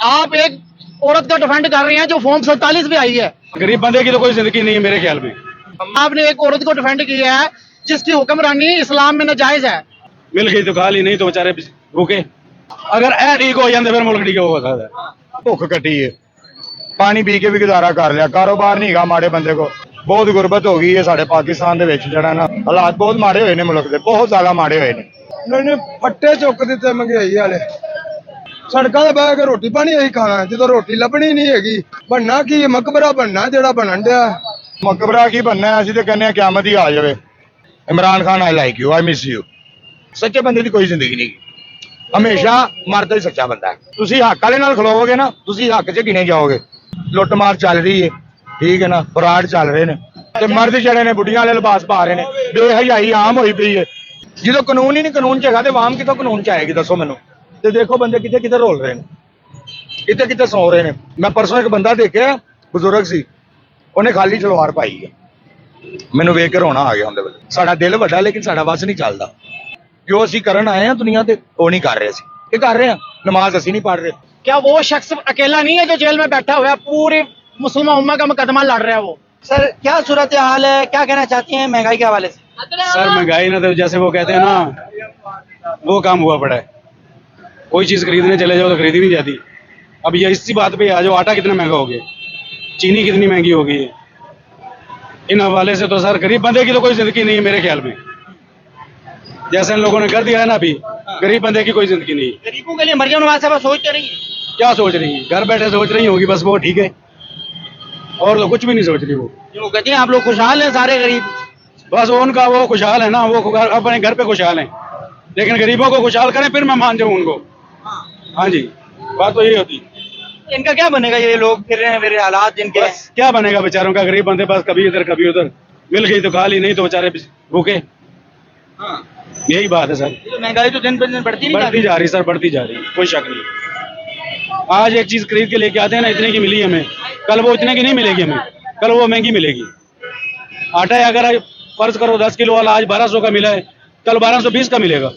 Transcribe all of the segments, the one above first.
आप एक औरत का डिफेंड कर रहे हैं जो फॉर्म 47 में आई है। गरीब बंदे की तो कोई जिंदगी नहीं है मेरे ख्याल में। आपने एक औरत को डिफेंड किया है जिसकी हुक्मरानी इस्लाम में नाजायज है। मिल गई तो खा ली, नहीं तो बेचारे भूखे। अगर ऐ ठीक हो जाते फिर मुल्क ठीक हो सकता है। ਭੁੱਖ ਕੱਟੀ ਏ, ਪਾਣੀ ਪੀ ਕੇ ਵੀ ਗੁਜ਼ਾਰਾ ਕਰ ਲਿਆ, ਕਾਰੋਬਾਰ ਨਹੀਂ ਹੈਗਾ ਮਾੜੇ ਬੰਦੇ ਕੋ। ਬਹੁਤ ਗੁਰਬਤ ਹੋ ਗਈ ਹੈ ਸਾਡੇ ਪਾਕਿਸਤਾਨ ਦੇ ਵਿੱਚ, ਜਿਹੜਾ ਨਾ ਹਾਲਾਤ ਬਹੁਤ ਮਾੜੇ ਹੋਏ ਨੇ ਮੁਲਕ ਦੇ, ਬਹੁਤ ਜ਼ਿਆਦਾ ਮਾੜੇ ਹੋਏ ਨੇ। ਉਹਨੇ ਪੱਟੇ ਚੁੱਕ ਦਿੱਤੇ ਮਹਿੰਗਾਈ ਵਾਲੇ। ਸੜਕਾਂ 'ਤੇ ਬਹਿ ਕੇ ਰੋਟੀ ਪਾਣੀ ਅਸੀਂ ਖਾਣਾ, ਜਦੋਂ ਰੋਟੀ ਲੱਭਣੀ ਨਹੀਂ ਹੈਗੀ। ਬਣਨਾ ਕੀ ਹੈ? ਮਕਬਰਾ ਬਣਨਾ ਜਿਹੜਾ ਬਣਨ ਡਿਆ। ਮਕਬਰਾ ਕੀ ਬਣਨਾ ਹੈ? ਅਸੀਂ ਤੇ ਕਹਿੰਦੇ ਆ ਕਿਆਮਤ ਹੀ ਆ ਜਾਵੇ। Imran Khan I like you, I miss you. ਸੱਚੇ ਬੰਦੇ ਦੀ ਕੋਈ ਜ਼ਿੰਦਗੀ ਨਹੀਂ, ਹਮੇਸ਼ਾ ਮਰਦਾ ਹੀ ਸੱਚਾ ਬੰਦਾ ਹੈ। ਤੁਸੀਂ ਹੱਕ ਵਾਲੇ ਨਾਲ ਖਲੋਵੋਗੇ ਨਾ, ਤੁਸੀਂ ਹੱਕ 'ਚ ਗਿਣੇ ਜਾਓਗੇ। ਲੁੱਟਮਾਰ ਚੱਲ ਰਹੀ ਹੈ, ਠੀਕ ਹੈ ਨਾ, ਫਰਾਡ ਚੱਲ ਰਹੇ ਨੇ, ਤੇ ਮਰਦ ਜਿਹੜੇ ਨੇ ਬੁੱਢੀਆਂ ਵਾਲੇ ਲਿਬਾਸ ਪਾ ਰਹੇ ਨੇ, ਬੇਹਯਾਈ ਆਮ ਹੋਈ ਪਈ ਹੈ। ਜਦੋਂ ਕਾਨੂੰਨ ਹੀ ਨਹੀਂ ਕਾਨੂੰਨ 'ਚ ਹੈਗਾ ਤੇ ਆਵਾਮ ਕਿਤੋਂ ਕਾਨੂੰਨ 'ਚ ਆਏਗੀ ਦੱਸੋ ਮੈਨੂੰ। ਤੇ ਦੇਖੋ ਬੰਦੇ ਕਿੱਥੇ ਕਿੱਥੇ ਰੋਲ ਰਹੇ ਨੇ, ਕਿੱਥੇ ਕਿੱਥੇ ਸੌ ਰਹੇ ਨੇ। ਮੈਂ ਪਰਸੋਂ ਇੱਕ ਬੰਦਾ ਦੇਖਿਆ, ਬਜ਼ੁਰਗ ਸੀ, ਉਹਨੇ ਖਾਲੀ ਸਲਵਾਰ ਪਾਈ ਹੈ। ਮੈਨੂੰ ਵੇਖ ਕੇ ਰੋਣਾ ਆ ਗਿਆ ਉਹਦੇ ਵੇਲੇ। ਸਾਡਾ ਦਿਲ ਵੱਡਾ ਲੇਕਿਨ ਸਾਡਾ ਵੱਸ ਨਹੀਂ ਚੱਲਦਾ। ਜੋ ਅਸੀਂ ਕਰਨ ਆਏ ਹਾਂ ਦੁਨੀਆ ਤੇ ਉਹ ਨਹੀਂ ਕਰ ਰਹੇ, ਅਸੀਂ ਇਹ ਕਰ ਰਹੇ ਹਾਂ। ਨਮਾਜ਼ ਅਸੀਂ नहीं पढ़ रहे। क्या वो शख्स अकेला नहीं है जो जेल में बैठा हुआ है? पूरी मुसलमान उम्मा का मुकदमा लड़ रहा है वो। सर क्या सूरत हाल है, क्या कहना चाहती हैं महंगाई के हवाले से? सर महंगाई ना तो जैसे वो कहते हैं ना, वो काम हुआ पड़ा है। कोई चीज खरीदने चले जाओ तो खरीदी नहीं जाती। अब ये इसी बात पे आ जाओ, आटा कितना महंगा हो गया, चीनी कितनी महंगी हो गई है। इन हवाले से तो सर गरीब बंदे की तो कोई जिंदगी नहीं है मेरे ख्याल में। जैसे इन लोगों ने कर दिया है ना अभी, गरीब बंदे की कोई जिंदगी नहीं। गरीबों के लिए मरियम नवाज साहब सोचते रही है। क्या सोच रही है? घर बैठे सोच रही होगी बस, वो ठीक है, और तो कुछ भी नहीं सोच रही वो। जो कहती हैं आप लोग खुशहाल हैं सारे गरीब। बस उनका वो खुशहाल है ना, वो अपने घर पे खुशहाल हैं, लेकिन गरीबों को खुशहाल करें फिर मैं मान जाऊँ उनको। हाँ जी, बात तो यही होती। इनका क्या बनेगा? ये लोग फिर रहे हैं, मेरे हालात जिनके हैं। क्या बनेगा बेचारों का? गरीब बंदे पास कभी इधर कभी उधर, मिल गई तो खा ली, नहीं तो बेचारे भूखे। यही बात है सर। तो महंगाई तो दिन पर दिन बढ़ती जा रही सर, बढ़ती जा रही, कोई शक नहीं। आज एक चीज खरीद के लेके आते हैं ना, इतने की मिली हमें, कल वो इतने की नहीं मिलेगी हमें, कल वो महंगी मिलेगी। आटा है अगर फर्ज करो 10 किलो वाला आज 1200 का मिला है, कल 1220 का मिलेगा।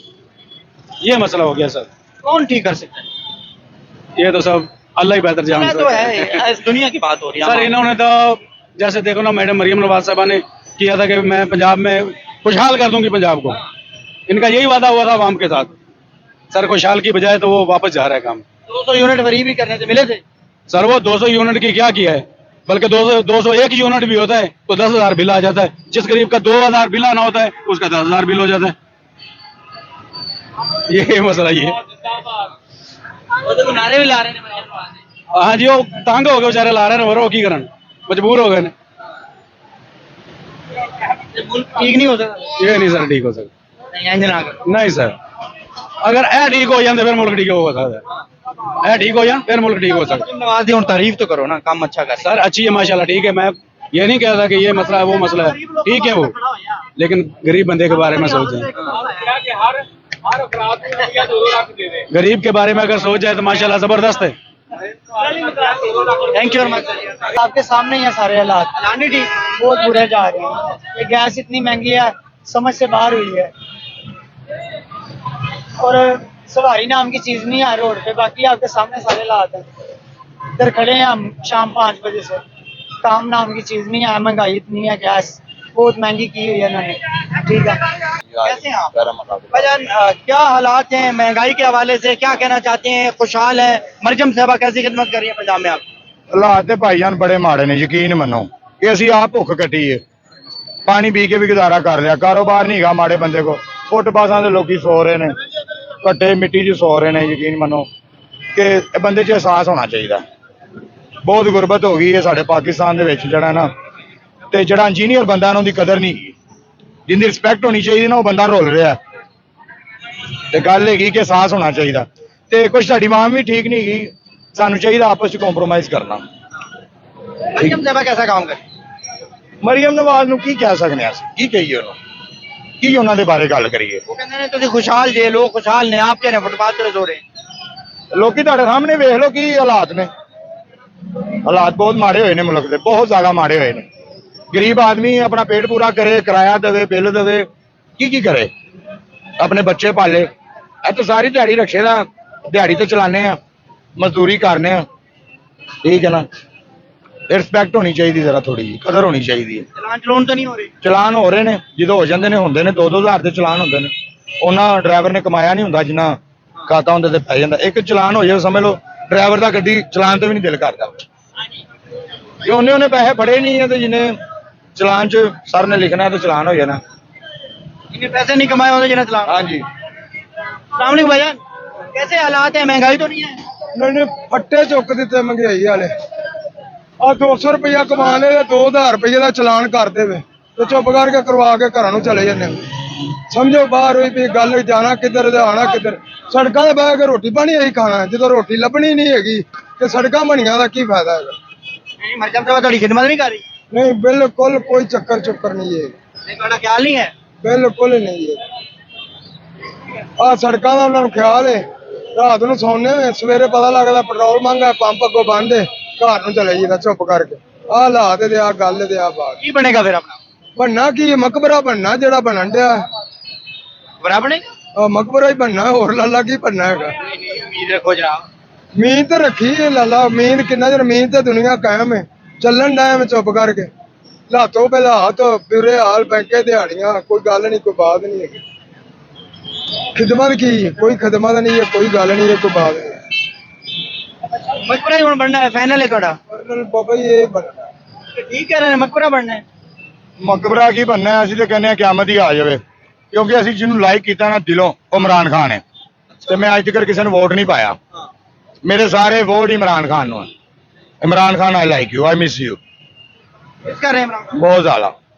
ये मसला हो गया सर। कौन ठीक कर सकता है? ये तो सब अल्लाह ही बेहतर जानता तो है, इस दुनिया की बात हो रही है सर। इन्होंने तो जैसे देखो ना, मैडम मरियम नवाज साहबा ने किया था कि मैं पंजाब में खुशहाल कर दूंगी पंजाब को। इनका यही वादा हुआ था आवाम के साथ। सर खुशहाल की बजाय तो वो वापस जा रहा है काम। 200 यूनिट फ्री भी करने से मिले थे सर। वो 200 यूनिट की क्या किया है, बल्कि 201 यूनिट भी होता है तो 10,000 बिल आ जाता है। जिस गरीब का 2,000 बिल आना होता है उसका 10,000 बिल हो जाता है। ये मसला ये। वो तो नारे भी ला रहे हैं। हाँ जी, वो तंग हो गए बेचारे, ला रहे हैं, वो की करन मजबूर हो गए। ठीक नहीं हो सकता ये नहीं सर ठीक हो सकता। नहीं सर, अगर ऐ ठीक हो जाते फिर मुल्क ठीक हो सकता है। ऐ ठीक हो जाए फिर मुल्क ठीक हो सकता है। नवाज और तारीफ तो करो ना, काम अच्छा कर सर। अच्छी है माशाल्लाह, ठीक है। मैं ये नहीं कहता कि ये मसला है वो मसला है, ठीक है वो, लेकिन गरीब बंदे के बारे में सोचें। गरीब के बारे में अगर सोच जाए तो माशाल्लाह जबरदस्त है। Thank you very much. आपके सामने ही है सारे हालात, बहुत बुरे जा रहे हैं। ये गैस इतनी महंगी है, समझ से बाहर हुई है, और सवारी नाम की चीज नहीं है रोड पे। बाकी आपके सामने सारे हालात हैं। इधर खड़े हैं हम शाम 5 बजे से, काम नाम की चीज नहीं है। महंगाई इतनी है, गैस बहुत महंगी की हुई है इन्होंने, ठीक है। कैसे हैं आप भाईजान? क्या हालात हैं महंगाई के हवाले से, क्या कहना चाहते हैं? खुशहाल है? मरियम साहबा कैसी खिदमत कर रही है पंजाब में आप? ਹਾਲਾਤ ਤੇ ਭਾਈਜਾਨ ਬੜੇ ਮਾੜੇ ਨੇ, ਯਕੀਨ ਮੰਨੋ ਕਿ ਅਸੀਂ ਆਪ ਭੁੱਖ ਕੱਟੀ ਏ, ਪਾਣੀ ਪੀ ਕੇ ਵੀ ਗੁਜ਼ਾਰਾ ਕਰ ਲਿਆ, ਕਾਰੋਬਾਰ ਨਹੀਂ ਹੈਗਾ ਮਾੜੇ ਬੰਦੇ ਕੋ। ਫੁੱਟਪਾਥਾਂ ਦੇ ਲੋਕੀ ਸੌ ਰਹੇ ਨੇ, ਘੱਟੇ ਮਿੱਟੀ 'ਚ ਸੌ ਰਹੇ ਨੇ। ਯਕੀਨ ਮੰਨੋ ਕਿ ਇਹ ਬੰਦੇ 'ਚ ਅਹਿਸਾਸ ਹੋਣਾ ਚਾਹੀਦਾ। ਬਹੁਤ ਗੁਰਬਤ ਹੋ ਗਈ ਹੈ ਸਾਡੇ ਪਾਕਿਸਤਾਨ ਦੇ ਵਿੱਚ, ਜਿਹੜਾ ਨਾ, ਤੇ ਜਿਹੜਾ ਇੰਜੀਨੀਅਰ ਬੰਦਾ ਉਹਨਾਂ ਦੀ ਕਦਰ ਨਹੀਂ ਹੈਗੀ, ਜਿੰਦੀ ਰਿਸਪੈਕਟ ਹੋਣੀ ਚਾਹੀਦੀ ਨਾ, ਉਹ ਬੰਦਾ ਰੁਲ ਰਿਹਾ। ਤੇ ਗੱਲ ਹੈਗੀ ਕਿ ਅਹਿਸਾਸ ਹੋਣਾ ਚਾਹੀਦਾ। ਤੇ ਕੁਛ ਸਾਡੀ ਮਾਮ ਵੀ ਠੀਕ ਨਹੀਂ ਹੈਗੀ, ਸਾਨੂੰ ਚਾਹੀਦਾ ਆਪਸ 'ਚ ਕੰਪਰੋਮਾਈਜ਼ ਕਰਨਾ। मरियम साहबा कैसा काम करे? ਮਰੀਮ ਨਵਾਜ਼ ਨੂੰ ਕੀ ਕਹਿ ਸਕਦੇ ਹਾਂ ਅਸੀਂ, ਕੀ ਕਹੀਏ ਉਹਨੂੰ, ਕੀ ਉਹਨਾਂ ਦੇ ਬਾਰੇ ਗੱਲ ਕਰੀਏ। वो कहते हैं तुझे खुशहाल जे लोग खुशहाल ने, आप कह रहे हैं फुटपाथ पे सो रहे हैं। ਲੋਕੀ ਤੁਹਾਡੇ ਸਾਹਮਣੇ ਵੇਖ ਲਓ ਕੀ ਹਾਲਾਤ ਨੇ। ਹਾਲਾਤ ਬਹੁਤ ਮਾੜੇ ਹੋਏ ਨੇ ਮੁਲਕ ਦੇ, ਬਹੁਤ ਜ਼ਿਆਦਾ ਮਾੜੇ ਹੋਏ ਨੇ। ਗਰੀਬ ਆਦਮੀ ਆਪਣਾ ਪੇਟ ਪੂਰਾ ਕਰੇ, ਕਿਰਾਇਆ ਦੇਵੇ, ਬਿੱਲ ਦੇਵੇ, ਕੀ ਕਰੇ, ਆਪਣੇ ਬੱਚੇ ਪਾਲੇ। ਇਹ ਤਾਂ ਸਾਰੀ ਦਿਹਾੜੀ ਰਕਸ਼ੇ ਦਾ ਦਿਹਾੜੀ ਤੇ ਚਲਾਉਂਦੇ ਆ, ਮਜ਼ਦੂਰੀ ਕਰਨੇ ਆ, ਠੀਕ ਹੈ ਨਾ। ਰਿਸਪੈਕਟ ਹੋਣੀ ਚਾਹੀਦੀ, ਜ਼ਰਾ ਥੋੜੀ ਜਿਹੀ ਕਦਰ ਹੋਣੀ ਚਾਹੀਦੀ ਹੈ। ਚਲਾਨ ਚਲਾਉਣ ਤਾਂ ਨਹੀਂ ਹੋ ਰਹੇ। ਚਲਾਨ ਹੋ ਰਹੇ ਨੇ, ਜਦੋਂ ਹੋ ਜਾਂਦੇ ਨੇ ਹੁੰਦੇ ਨੇ 2-2 ਹਜ਼ਾਰ ਦੇ ਚਲਾਨ ਹੁੰਦੇ ਨੇ। ਉਹਨਾਂ ਡਰਾਈਵਰ ਨੇ ਕਮਾਇਆ ਨਹੀਂ ਹੁੰਦਾ ਜਿੰਨਾ ਖਾਤਾ ਹੁੰਦੇ ਤੇ ਪੈ ਜਾਂਦਾ। ਇੱਕ ਚਲਾਨ ਹੋ ਜਾਵੇ ਸਮਝ ਲਓ ਡਰਾਈਵਰ ਦਾ ਗੱਡੀ ਚਲਾਨ ਤੇ ਵੀ ਨਹੀਂ ਦਿਲ ਕਰਦਾ, ਕਿ ਉਹਨੇ ਪੈਸੇ ਫੜੇ ਨਹੀਂ ਹੈ ਤੇ ਜਿਹਨੇ ਚਲਾਨ 'ਚ ਸਰ ਨੇ ਲਿਖਣਾ ਤੇ ਚਲਾਨ ਹੋ ਜਾਣਾ। इन्हें पैसे नहीं कमाए होते जिन्हें चलान। ਹਾਂਜੀ अस्सलाम वालेकुम भाईजान, कैसे हालात है? महंगाई तो नहीं है? ਨਹੀਂ ਫੱਟੇ ਚੁੱਕ ਦਿੱਤੇ ਮਹਿੰਗਾਈ ਵਾਲੇ। ਆ 200 ਰੁਪਇਆ ਕਮਾਣੇ ਤੇ 2000 ਰੁਪਏ ਦਾ ਚਲਾਨ ਕਰ ਦੇਵੇ ਤੇ ਚੁੱਪ ਕਰਕੇ ਕਰਵਾ ਕੇ ਘਰਾਂ ਨੂੰ ਚਲੇ ਜਾਂਦੇ। ਸਮਝੋ ਬਾਹਰ ਹੋਈ ਵੀ ਗੱਲ, ਜਾਣਾ ਕਿੱਧਰ ਤੇ ਆਣਾ ਕਿੱਧਰ। ਸੜਕਾਂ 'ਤੇ ਬਹਿ ਕੇ ਰੋਟੀ ਪਾਣੀ ਇਹੀ ਖਾਣਾ, ਜਦੋਂ ਰੋਟੀ ਲੱਭਣੀ ਨਹੀਂ ਹੈਗੀ ਤੇ ਸੜਕਾਂ ਬਣੀਆਂ ਦਾ ਕੀ ਫਾਇਦਾ ਹੈਗਾ। नहीं मरजम साहब थोड़ी खिदमत नहीं कर रही? ਨਹੀਂ ਬਿਲਕੁਲ ਕੋਈ ਚੱਕਰ ਚੁੱਕਰ ਨਹੀਂ ਹੈ, नहीं थोड़ा ख्याल नहीं है? ਬਿਲਕੁਲ ਨਹੀਂ ਹੈ। ਆ ਸੜਕਾਂ ਦਾ ਉਹਨਾਂ ਨੂੰ ਖਿਆਲ ਹੈ, ਰਾਤ ਨੂੰ ਸੌਂਦੇ ਹੋਏ ਸਵੇਰੇ ਪਤਾ ਲੱਗਦਾ ਪੈਟਰੋਲ ਮਹਿੰਗਾ, ਪੰਪ ਅੱਗੋਂ ਬੰਦ ਹੈ, ਘਰ ਨੂੰ ਚਲੇ ਜਾਈਦਾ ਚੁੱਪ ਕਰਕੇ। ਆਹ ਹਾਲਾਤ ਤੇ ਆ ਗੱਲ ਤੇ ਆ ਬਾਤ। की बनेगा फिर अपना? ਬਣਨਾ ਕੀ ਹੈ? ਮਕਬਰਾ ਬਣਨਾ ਜਿਹੜਾ ਬਣਨ ਡਿਆ। बराबर नहीं? ਆ ਮਕਬਰਾ ਹੀ ਬਣਨਾ, ਹੋਰ ਲਾਲਾ ਕੀ ਬਣਨਾ ਹੈਗਾ। उम्मीद रखो जनाब। ਉਮੀਦ ਤੇ ਰੱਖੀ ਹੈ ਲਾਲਾ, ਉਮੀਦ ਕਿੰਨਾ ਚਿਰ, ਉਮੀਦ ਤੇ ਦੁਨੀਆ ਕਾਇਮ ਹੈ, ਚੱਲਣ ਡਿਆ ਮੈਂ ਚੁੱਪ ਕਰਕੇ। ਲਾਤੋਂ ਪਹਿਲਾਂ ਹੱਥ ਬੁਰੇ ਹਾਲ, ਬੈਂਕੇ ਦਿਹਾੜੀਆਂ, ਕੋਈ ਗੱਲ ਨਹੀਂ, ਕੋਈ ਬਾਤ ਨਹੀਂ ਹੈਗੀ। ਖਿਦਮਤ ਕੀ, ਕੋਈ ਖਿਦਮਤ ਨਹੀਂ ਹੈ, ਕੋਈ ਗੱਲ ਨਹੀਂ ਹੈ, ਕੋਈ ਬਾਤ ਨਹੀਂ ਹੈ। मकबरा ही बनना है, फाइनल है थोड़ा। ਬਾਬਾ ਜੀ ਇਹ ਬਣਨਾ। ठीक कह रहे हैं, मकबरा बनना है। ਮਕਬਰਾ ਕੀ ਬਣਨਾ ਹੈ? ਅਸੀਂ ਤੇ ਕਹਿੰਦੇ ਆ ਕਿਆਮਤ ਹੀ ਆ ਜਾਵੇ, ਕਿਉਂਕਿ ਅਸੀਂ ਜਿਹਨੂੰ ਲਾਈਕ ਕੀਤਾ ਨਾ ਦਿਲੋਂ, ਉਹ ਇਮਰਾਨ ਖਾਨ ਹੈ। ਤੇ ਮੈਂ ਅੱਜ ਤੱਕ ਕਿਸੇ ਨੂੰ ਵੋਟ ਨਹੀਂ ਪਾਇਆ, ਮੇਰੇ ਸਾਰੇ ਵੋਟ ਇਮਰਾਨ ਖਾਨ ਨੂੰ ਹੈ। Imran Khan I like you, I miss you किसका रहे इमरान खान? ਬਹੁਤ ਜ਼ਿਆਦਾ।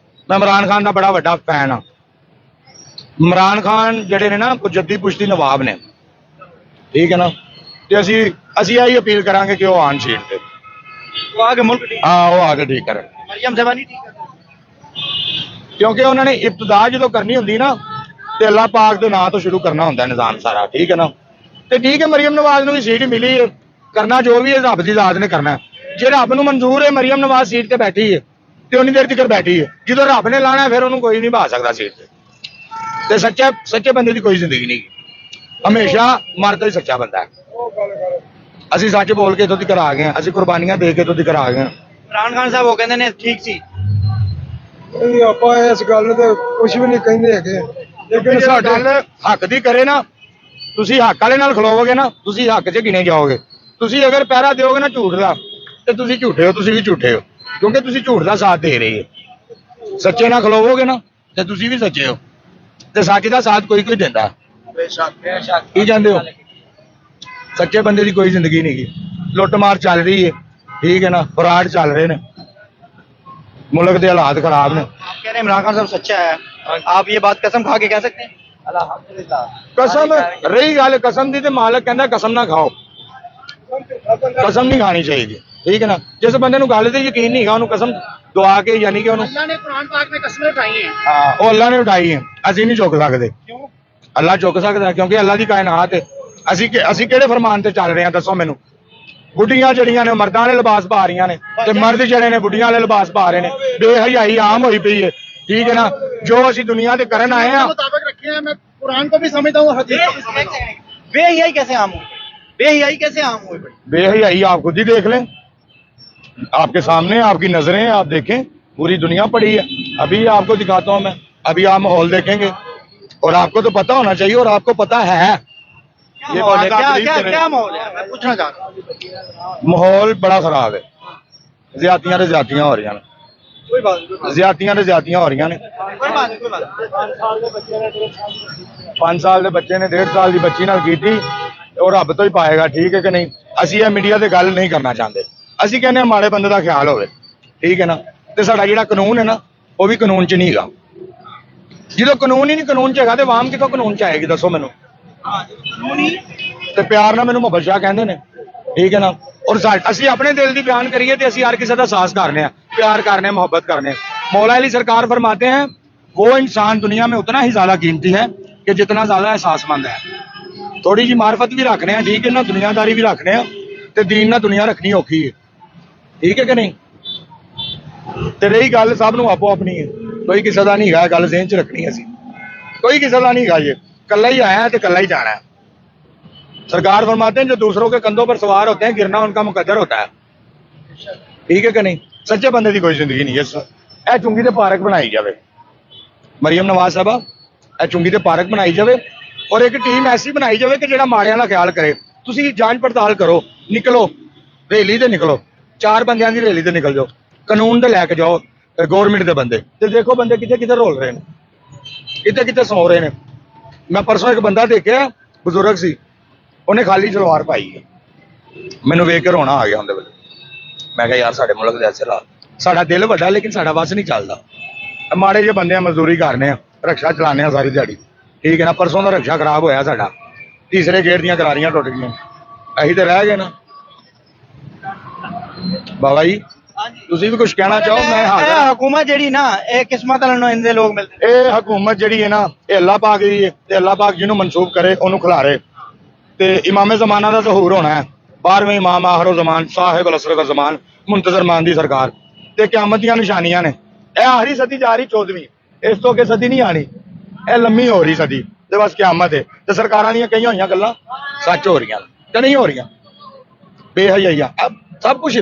ਮੈਂ ਇਮਰਾਨ ਖਾਨ ਦਾ ਬੜਾ ਵੱਡਾ ਫੈਨ ਹਾਂ। ਇਮਰਾਨ ਖਾਨ ਜਿਹੜੇ ਨੇ ਨਾ ਉਹ ਜੱਦੀ ਪੁਸ਼ਤੀ ਨਵਾਬ ਨੇ, ਠੀਕ ਹੈ ਨਾ। ਤੇ ਅਸੀਂ ਇਹੀ ਅਪੀਲ ਕਰਾਂਗੇ ਕਿ ਉਹ ਆਉਣ ਸੀਟ ਤੇ। वो आगे मुल्क ठीक। ਹਾਂ ਉਹ ਆ ਕੇ ਠੀਕ ਕਰਨ, मरियम जबानी ठीक है। ਕਿਉਂਕਿ ਉਹਨਾਂ ਨੇ ਇਬਤਦਾ ਜਦੋਂ ਕਰਨੀ ਹੁੰਦੀ ਨਾ ਤੇ ਅੱਲਾਹ ਪਾਕ ਦੇ ਨਾਂ ਤੋਂ ਸ਼ੁਰੂ ਕਰਨਾ ਹੁੰਦਾ ਨਿਜ਼ਾਮ ਸਾਰਾ, ਠੀਕ ਹੈ ਨਾ। ਤੇ ਠੀਕ ਹੈ, ਮਰੀਮ ਨਵਾਜ਼ ਨੂੰ ਵੀ ਸੀਟ ਮਿਲੀ ਹੈ, ਕਰਨਾ ਜੋ ਵੀ ਹੈ ਰੱਬ ਦੀ ਜ਼ਾਤ ਨੇ ਕਰਨਾ। ਜੇ ਰੱਬ ਨੂੰ ਮਨਜ਼ੂਰ ਹੈ ਮਰੀਮ ਨਵਾਜ਼ ਸੀਟ ਤੇ ਬੈਠੀ ਹੈ ਤੇ ਉਨੀ ਦੇਰ ਤੱਕ ਬੈਠੀ ਹੈ, ਜਦੋਂ ਰੱਬ ਨੇ ਲਾਣਾ ਫਿਰ ਉਹਨੂੰ ਕੋਈ ਨਹੀਂ ਬਹਾ ਸਕਦਾ ਸੀਟ ਤੇ ਸੱਚੇ ਬੰਦੇ ਦੀ ਕੋਈ ਜ਼ਿੰਦਗੀ ਨਹੀਂ, ਹਮੇਸ਼ਾ ਮਰਦਾ ਹੀ ਸੱਚਾ ਬੰਦਾ ਹੈ। ਅਸੀਂ ਸੱਚ ਬੋਲ ਕੇ ਇੱਥੋਂ ਤੱਕ ਆ ਗਏ ਹਾਂ, ਅਸੀਂ ਕੁਰਬਾਨੀਆਂ ਦੇ ਕੇ ਇੱਥੋਂ ਤੱਕ ਆ ਗਏ ਹਾਂ। इमरान खान साहब वो कहते हैं ठीक सी। ਨਹੀਂ ਆਪਾਂ ਇਸ ਗੱਲ ਤੇ ਕੁਝ ਵੀ ਨਹੀਂ ਕਹਿੰਦੇ ਹੈਗੇ, ਲੇਕਿਨ ਸਾਡੇ ਗੱਲ ਹੱਕ ਦੀ ਕਰੇ ਨਾ, ਤੁਸੀਂ ਹੱਕ ਵਾਲੇ ਨਾਲ ਖਲੋਵੋਗੇ ਨਾ, ਤੁਸੀਂ ਹੱਕ 'ਚ ਗਿਣੇ ਜਾਓਗੇ। ਤੁਸੀਂ ਅਗਰ ਪਹਿਰਾ ਦਿਓਗੇ ਨਾ ਝੂਠ ਦਾ, ਤੇ ਤੁਸੀਂ ਝੂਠੇ ਹੋ, ਤੁਸੀਂ ਵੀ ਝੂਠੇ ਹੋ, ਕਿਉਂਕਿ ਤੁਸੀਂ ਝੂਠ ਦਾ ਸਾਥ ਦੇ ਰਹੇ ਹੋ। ਸੱਚੇ ਨਾਲ ਖਲੋਵੋਗੇ ਨਾ ਤੇ ਤੁਸੀਂ ਵੀ ਸੱਚੇ ਹੋ, ਤੇ ਸੱਚ ਦਾ ਸਾਥ ਕੋਈ ਦਿੰਦਾ। ਕੀ ਜਾਂਦੇ ਹੋ? ਸੱਚੇ ਬੰਦੇ ਦੀ ਕੋਈ ਜ਼ਿੰਦਗੀ ਨਹੀਂ ਗੀ। ਲੁੱਟ ਮਾਰ ਚੱਲ ਰਹੀ ਹੈ, ਠੀਕ ਹੈ ਨਾ, ਫਰਾਡ ਚੱਲ ਰਹੇ ਨੇ, ਮੁਲਕ ਦੇ ਹਾਲਾਤ ਖਰਾਬ ਨੇ। आप कह रहे हैं इमरान खान साहब सच्चा है, आप ये बात कसम खा के कह सकते हैं? ਕਸਮ ਰਹੀ ਗੱਲ ਕਸਮ ਦੀ, ਤੇ ਮਾਲਕ ਕਹਿੰਦਾ ਕਸਮ ਨਾ ਖਾਓ, ਕਸਮ ਨਹੀਂ ਖਾਣੀ ਚਾਹੀਦੀ, ਠੀਕ ਹੈ ਨਾ। ਜਿਸ ਬੰਦੇ ਨੂੰ ਗੱਲ ਤੇ ਯਕੀਨ ਨਹੀਂ ਹੈਗਾ ਉਹਨੂੰ ਕਸਮ ਦਵਾ ਕੇ, ਯਾਨੀ ਕਿ ਉਹਨੂੰ अल्लाह ने कुरान पाक में कस्में उठाई हैं। ਹਾਂ ਉਹ ਅੱਲਾ ਨੇ ਉਠਾਈ ਹੈ, ਅਸੀਂ ਨਹੀਂ ਚੁੱਕ ਸਕਦੇ। ਅੱਲਾ ਚੁੱਕ ਸਕਦਾ ਕਿਉਂਕਿ ਅੱਲਾ ਦੀ ਕਾਇਨਾਤ ਹੈ। ਅਸੀਂ ਕਿਹੜੇ ਫਰਮਾਨ ਤੇ ਚੱਲ ਰਹੇ ਹਾਂ ਦੱਸੋ ਮੈਨੂੰ? ਬੁੱਢੀਆਂ ਜਿਹੜੀਆਂ ਨੇ ਮਰਦਾਂ ਵਾਲੇ ਲਿਬਾਸ ਪਾ ਰਹੀਆਂ ਨੇ, ਤੇ ਮਰਦ ਜਿਹੜੇ ਨੇ ਬੁੱਢੀਆਂ ਵਾਲੇ ਲਿਬਾਸ ਪਾ ਰਹੇ ਨੇ। ਬੇਹਯਾਈ ਆਮ ਹੋਈ ਪਈ ਹੈ, ਠੀਕ ਹੈ ਨਾ। ਜੋ ਅਸੀਂ ਦੁਨੀਆ ਤੇ ਕਰਨ ਆਏ ਹਾਂ, मुताबिक रखे हैं, मैं कुरान को भी समझता हूँ, हदीस को भी समझता हूँ। बेहयाई कैसे आम हुई? बेहयाई कैसे आम हुई? बेहयाई आप खुद ही देख लें, आपके सामने आपकी नजरें, आप देखें, पूरी दुनिया पड़ी है। अभी आपको दिखाता हूं मैं, अभी आप माहौल देखेंगे और आपको तो पता होना चाहिए, और आपको पता है ये माहौल है? बात आप क्या believe करें। क्या माहौल है? मैं पूछना चाहता हूँ। माहौल बड़ा खराब है, ज्यादतियां ते ज्यादतियां हो रही हैं, कोई बात नहीं, ज्यादतियां ते ज्यादतियां हो रही हैं। कोई बात नहीं, कोई बात नहीं। 5 ਸਾਲ ਦੇ ਬੱਚੇ ਨੇ 1.5 ਸਾਲ ਦੀ ਬੱਚੀ ਨਾਲ ਕੀਤੀ, ਉਹ ਰੱਬ ਤੋਂ ਹੀ ਪਾਏਗਾ, ਠੀਕ ਹੈ ਕਿ ਨਹੀਂ। ਅਸੀਂ ਇਹ ਮੀਡੀਆ ਤੇ ਗੱਲ ਨਹੀਂ ਕਰਨਾ ਚਾਹੁੰਦੇ, ਅਸੀਂ ਕਹਿੰਦੇ ਹਾਂ ਮਾੜੇ ਬੰਦੇ ਦਾ ਖਿਆਲ ਹੋਵੇ, ਠੀਕ ਹੈ ਨਾ। ਤੇ ਸਾਡਾ ਜਿਹੜਾ ਕਾਨੂੰਨ ਹੈ ਨਾ, ਉਹ ਵੀ ਕਾਨੂੰਨ 'ਚ ਨਹੀਂ ਹੈਗਾ। ਜਦੋਂ ਕਾਨੂੰਨ ਹੀ ਨਹੀਂ ਕਾਨੂੰਨ 'ਚ ਹੈਗਾ, ਤੇ ਆਵਾਮ ਕਿੱਥੋਂ ਕਾਨੂੰਨ 'ਚ ਆਏਗੀ ਦੱਸੋ ਮੈਨੂੰ? ਤੇ ਪਿਆਰ ਨਾਲ ਮੈਨੂੰ ਮੁਹੱਬਤ ਸ਼ਾਹ ਕਹਿੰਦੇ ਨੇ, ਠੀਕ ਹੈ ਨਾ। ਔਰ ਅਸੀਂ ਆਪਣੇ ਦਿਲ ਦੀ ਬਿਆਨ करिए तो ਅਸੀਂ हर किसी का एहसास करने हैं, प्यार करने हैं, मोहब्बत करने हैं। मौला अली सरकार फरमाते हैं वो इंसान दुनिया में उतना ही ज्यादा कीमती है कि जितना ज्यादा एहसासमंद है। थोड़ी जी मार्फत भी रखने हैं, ठीक है ना, दुनियादारी भी रखने हैं, ते दीन ना दुनिया रखनी औखी है, ठीक है कि नहीं। ते रही गल सब नूं आपो अपनी है, कोई किसी का नहीं है, गल ज़हन च रखनी है। कोई किसी का नहीं है, ये कल्ला ही आया ते कल्ला ही जाना है। सरकार फरमाते हैं जो दूसरों के कंधों पर सवार होते हैं गिरना उनका मुकद्दर होता है। ठीक है कि नहीं? सच्चे बंदे की कोई जिंदगी नहीं है। ਇਹ ਚੁੰਗੀ ਤੇ ਪਾਰਕ ਬਣਾਈ ਜਾਵੇ, ਮਰੀਮ ਨਵਾਜ਼ ਸਾਹਿਬਾ, ਇਹ ਚੁੰਗੀ ਤੇ ਪਾਰਕ ਬਣਾਈ ਜਾਵੇ ਔਰ ਇੱਕ ਟੀਮ ਐਸੀ ਬਣਾਈ ਜਾਵੇ ਕਿ ਜਿਹੜਾ ਮਾੜਿਆਂ ਦਾ ਖਿਆਲ ਕਰੇ। ਤੁਸੀਂ ਜਾਂਚ ਪੜਤਾਲ ਕਰੋ, ਨਿਕਲੋ ਰੈਲੀ ਤੇ ਨਿਕਲੋ, 4 ਬੰਦਿਆਂ ਦੀ ਰੈਲੀ ਤੇ ਨਿਕਲ ਜਾਓ, ਕਾਨੂੰਨ ਤੇ ਲੈ ਕੇ ਜਾਓ ਗਵਰਨਮੈਂਟ ਦੇ ਬੰਦੇ ਤੇ ਦੇਖੋ ਬੰਦੇ ਕਿੱਥੇ ਕਿੱਥੇ ਰੋਲ ਰਹੇ ਨੇ, ਕਿੱਥੇ ਕਿੱਥੇ ਸੌ ਰਹੇ ਨੇ। ਮੈਂ ਪਰਸੋਂ ਇੱਕ ਬੰਦਾ ਦੇਖਿਆ, ਬਜ਼ੁਰਗ ਸੀ, ਉਹਨੇ ਖਾਲੀ ਸਲਵਾਰ ਪਾਈ ਹੈ, ਮੈਨੂੰ ਵੇਖ ਕੇ ਰੋਣਾ ਆ ਗਿਆ ਉਹਦੇ ਵੇਲੇ। ਮੈਂ ਕਿਹਾ ਯਾਰ ਸਾਡੇ ਮੁਲਕ ਦੇ ਐਸੇ ਹਾਲਾਤ, ਸਾਡਾ ਦਿਲ ਵੱਡਾ ਲੇਕਿਨ ਸਾਡਾ ਵੱਸ ਨਹੀਂ ਚੱਲਦਾ। ਮਾੜੇ ਜਿਹੇ ਬੰਦੇ ਆ, ਮਜ਼ਦੂਰੀ ਕਰਨੇ ਆ, ਰਕਸ਼ਾ ਚਲਾਉਂਦੇ ਆ ਸਾਰੀ ਦਿਹਾੜੀ, ਠੀਕ ਹੈ ਨਾ। ਪਰਸੋਂ ਦਾ ਰਕਸ਼ਾ ਖਰਾਬ ਹੋਇਆ ਸਾਡਾ, ਤੀਸਰੇ ਗੇੜ ਦੀਆਂ ਕਰਾਰੀਆਂ ਟੁੱਟ ਗਈਆਂ, ਅਸੀਂ ਤੇ ਰਹਿ ਗਏ ਨਾ। ਬਾਬਾ ਜੀ ਤੁਸੀਂ ਵੀ ਕੁਝ ਕਹਿਣਾ ਚਾਹੋ? ਮੈਂ ਹਾਜ਼ਰ। हुकूमत जड़ी ना एक किस्मत वाले नुमाइंदे लोग मिलते ਇਹ ਹਕੂਮਤ ਜਿਹੜੀ ਹੈ ਨਾ, ਇਹ ਅੱਲਾਹ ਪਾਕ ਦੀ ਹੈ ਤੇ ਅੱਲਾਹ ਪਾਕ ਜਿਹਨੂੰ ਮਨਸੂਬ ਕਰੇ ਉਹਨੂੰ ਖਿਲਾਰੇ। ਤੇ ਇਮਾਮੇ ਜ਼ਮਾਨਾ ਦਾ ਜ਼ਹੂਰ ਹੋਣਾ ਹੈ, 12ਵੇਂ ਇਮਾਮ ਆਖਰੋ ਜ਼ਮਾਨ ਸਾਹਿਬ ਅਲ-ਅਸਰ ਦਾ ਜ਼ਮਾਨ ਮੁੰਤਜ਼ਰ ਮਾਨ ਦੀ ਸਰਕਾਰ ਤੇ ਕਿਆਮਤ ਦੀਆਂ ਨਿਸ਼ਾਨੀਆਂ ਨੇ। ਇਹ ਆਖਰੀ ਸਦੀ ਜਾ ਰਹੀ 14ਵੀਂ, ਇਸ ਤੋਂ ਅੱਗੇ ਸਦੀ ਨਹੀਂ ਆਣੀ, ਇਹ ਲੰਮੀ ਹੋ ਰਹੀ ਸਦੀ ਤੇ ਬਸ ਕਿਆਮਤ ਹੈ। ਤੇ ਸਰਕਾਰਾਂ ਦੀਆਂ ਕਈਆਂ ਹੋਈਆਂ ਗੱਲਾਂ ਸੱਚ ਹੋ ਰਹੀਆਂ ਤੇ ਨਹੀਂ ਹੋ ਰਹੀਆਂ, ਬੇਹਯਾਈਆਂ ਅਬ ਸਭ ਕੁਝ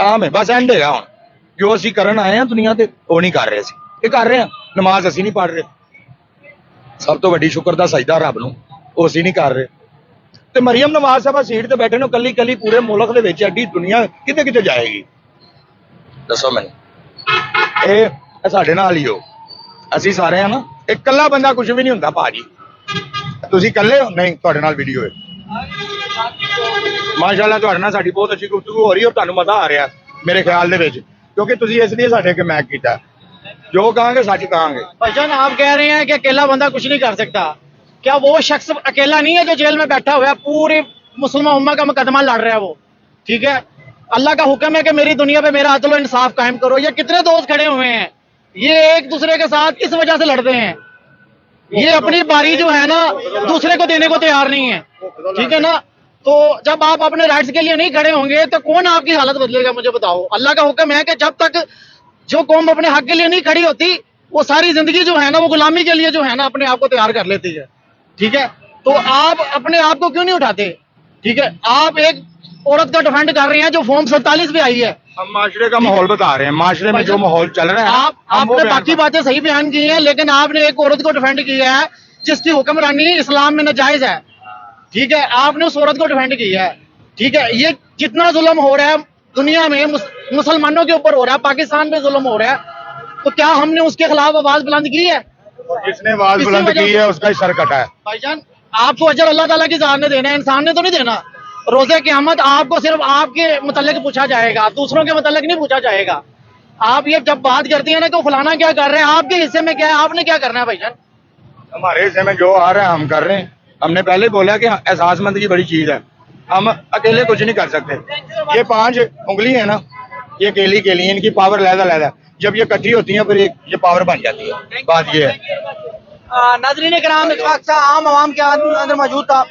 ਆਮ ਹੈ। ਬਸ ਐਂਡ ਹੈਗਾ ਹੁਣ, ਜੋ ਅਸੀਂ ਕਰਨ ਆਏ ਆ ਦੁਨੀਆ ਤੇ ਉਹ ਨਹੀਂ ਕਰ ਰਹੇ ਸੀ, ਇਹ ਕਰ ਰਹੇ ਆ। ਨਮਾਜ਼ ਅਸੀਂ ਨਹੀਂ ਪੜ੍ਹ ਰਹੇ, ਸਭ ਤੋਂ ਵੱਡੀ ਸ਼ੁਕਰ ਦਾ ਸਜਦਾ ਰੱਬ ਨੂੰ, ਉਹ ਅਸੀਂ ਨਹੀਂ ਕਰ ਰਹੇ। ਤੇ ਮਰੀਮ ਨਵਾਜ਼ ਸਾਹਿਬਾ ਸੀਟ ਤੇ ਬੈਠੇ ਨੇ, ਕੱਲੀ ਕੱਲੀ ਪੂਰੇ ਮੁਲਕ ਦੇ ਵਿੱਚ ਐਡੀ ਦੁਨੀਆ ਕਿਤੇ ਕਿਤੇ ਜਾਏਗੀ, ਦੱਸੋ ਮੈਨੂੰ। ਇਹ ਸਾਡੇ ਨਾਲ ਹੀ ਹੋ, ਅਸੀਂ ਸਾਰੇ ਆ ਨਾ, ਇਕੱਲਾ ਬੰਦਾ ਕੁਝ ਵੀ ਨਹੀਂ ਹੁੰਦਾ ਭਾਜੀ। ਤੁਸੀਂ ਇਕੱਲੇ ਹੋ? ਨਹੀਂ, ਤੁਹਾਡੇ ਨਾਲ ਵੀਡੀਓ ਹੈ। ਮਾਸ਼ਾਅੱਲਾ ਤੁਹਾਡੇ ਨਾਲ ਸਾਡੀ ਬਹੁਤ ਅੱਛੀ ਗੁਫ਼ਤਗੂ ਹੋ ਰਹੀ ਹੈ ਔਰ ਤੁਹਾਨੂੰ ਮਜ਼ਾ ਆ ਰਿਹਾ ਮੇਰੇ ਖਿਆਲ ਦੇ ਵਿੱਚ, ਕਿਉਂਕਿ ਤੁਸੀਂ ਇਸ ਲਈ ਸਾਡੇ ਅੱਗੇ ਮੈਕ ਕੀਤਾ। ਜੋ ਕਹਾਂਗੇ ਸੱਚ ਕਹਾਂਗੇ। भाईजान आप कह रहे हैं कि अकेला बंदा कुछ नहीं कर सकता, क्या वो शख्स अकेला नहीं है जो जेल में बैठा हुआ है? पूरी मुसलमान उम्मा का मुकदमा लड़ रहा है वो, ठीक है। अल्लाह का हुक्म है कि मेरी दुनिया पे मेरा अदल और इंसाफ कायम करो। ये कितने दोस्त खड़े हुए हैं, ये एक दूसरे के साथ इस वजह से लड़ते हैं, ये अपनी बारी जो है ना दूसरे को देने को तैयार नहीं है, ठीक है ना। तो जब आप अपने राइट्स के लिए नहीं खड़े होंगे तो कौन आपकी हालत बदलेगा, मुझे बताओ। अल्लाह का हुक्म है कि जब तक जो कौम अपने हक के लिए नहीं खड़ी होती, वो सारी जिंदगी जो है ना वो गुलामी के लिए जो है ना अपने आप को तैयार कर लेती है, ठीक है। तो आप अपने आप को क्यों नहीं उठाते, ठीक है। आप एक औरत का डिफेंड कर रहे हैं जो फॉर्म 47 पे आई है। हम माशरे का माहौल बता रहे हैं, माशरे में जो माहौल चल रहा है आपने बाकी बातें सही बयान की हैं, लेकिन आपने एक औरत को डिफेंड किया है जिसकी हुक्मरानी इस्लाम में नाजायज है, ठीक है। आपने उस औरत को डिफेंड किया है, ठीक है। ये जितना जुल्म हो रहा है दुनिया में मुसलमानों के ऊपर हो रहा है, पाकिस्तान में जुल्म हो रहा है, तो क्या हमने उसके खिलाफ आवाज बुलंद की है? जिसने आवाज बुलंद की है उसका ही सर कटा है। भाईजान आपको अजर अल्लाह ताला की जान ने देना है, इंसान ने तो नहीं देना। रोजे क़यामत आपको सिर्फ आपके मुतल्लिक पूछा जाएगा, दूसरों के मुतल्लिक नहीं पूछा जाएगा। आप ये जब बात करती है ना कि फलाना क्या कर रहे हैं, आपके हिस्से में क्या है, आपने क्या करना है भाईजान? हमारे हिस्से में जो आ रहा है हम कर रहे हैं। हमने पहले बोला कि एहसासमंद की बड़ी चीज है, हम अकेले कुछ नहीं कर सकते। ये 5 उंगली है ना, ये केली केली, इनकी पावर लहदा, जब ये इकट्ठी होती है फिर ये पावर बन जाती है। बात ये है। नाज़रीन किराम, इस वक्त आम आवाम के अंदर मौजूद था।